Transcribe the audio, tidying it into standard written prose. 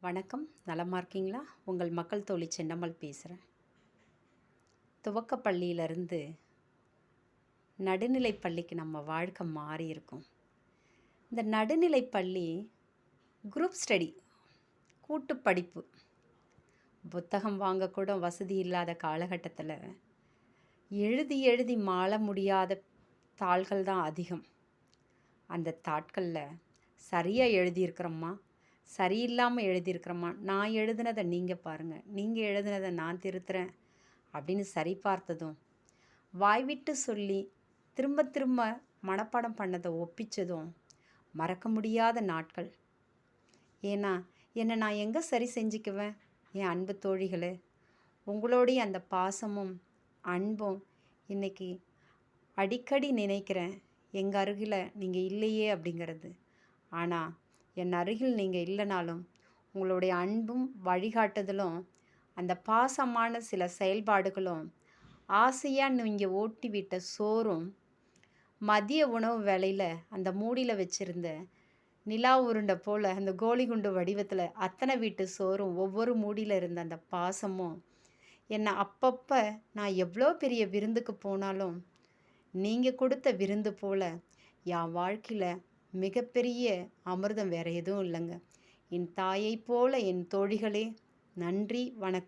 வணக்கம். நலமா இருக்கீங்களா? உங்கள் மக்கள் தோழி சென்னம்மல் பேசுகிறேன். துவக்கப் பள்ளியிலேருந்து நடுநிலைப் பள்ளிக்கு நம்ம வாழ்க்கை மாறி இருக்கும். இந்த நடுநிலைப் பள்ளி குரூப் ஸ்டடி, கூட்டு படிப்பு. புத்தகம் வாங்கக்கூட வசதி இல்லாத காலகட்டத்தில் எழுதி எழுதி மாள முடியாத தாள்கள் தான் அதிகம். அந்த தாட்களில் சரியாக எழுதியிருக்கிறோமா, சரியில்லாமல் எழுதியிருக்கிறோமா, நான் எழுதுனதை நீங்கள் பாருங்கள், நீங்கள் எழுதுனதை நான் திருத்துறேன் அப்படின்னு சரி பார்த்ததும், வாய்விட்டு சொல்லி திரும்ப திரும்ப மனப்பாடம் பண்ணதை ஒப்பிச்சதும் மறக்க முடியாத நாட்கள். ஏன்னா என்னை நான் எங்கே சரி செஞ்சுக்குவேன்? என் அன்பு தோழிகளே, உங்களோடைய அந்த பாசமும் அன்பும் இன்றைக்கி அடிக்கடி நினைக்கிறேன். எங்கள் அருகில் நீங்கள் இல்லையே அப்படிங்கிறது. ஆனால் என் அருகில் நீங்கள் இல்லைனாலும் உங்களுடைய அன்பும் வழிகாட்டுதலும், அந்த பாசமான சில செயல்பாடுகளும், ஆசையாக நீங்கள் ஓட்டி விட்ட சோறும், மதிய உணவு வேளையில் அந்த மூடியில் வச்சுருந்த நிலா உருண்டை போல் அந்த கோலிகுண்டு வடிவத்தில் அத்தனை வீட்டு சோறும், ஒவ்வொரு மூடியில் இருந்த அந்த பாசமும், என்னை அப்பப்போ நான் எவ்வளோ பெரிய விருந்துக்கு போனாலும் நீங்கள் கொடுத்த விருந்து போல் என் வாழ்க்கையில் மிகப்பெரிய அமிர்தம் வேறு எதுவும் இல்லைங்க. என் தாயை போல என் தோழிகளே, நன்றி, வணக்கம்.